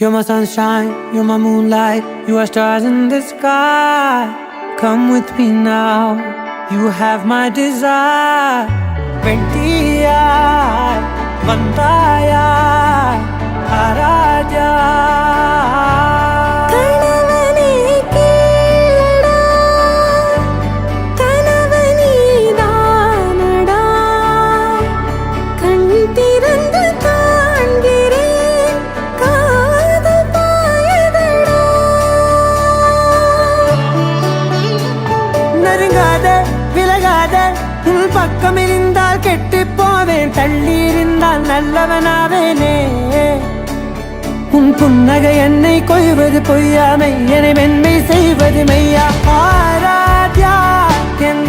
You're my sunshine, you're my moonlight, you are stars in the sky. Come with me now, you have my desire. Vendiya, Vandaya, Araja. பக்கம் இருந்தால் கெட்டு போவேன், தள்ளி இருந்தால் நல்லவனாவேனே. உன் புன்னகை என்னை கொய்வது பொய்யாமை, என்னை மென்மை செய்வது மெய்யா. ஆராத்யா என்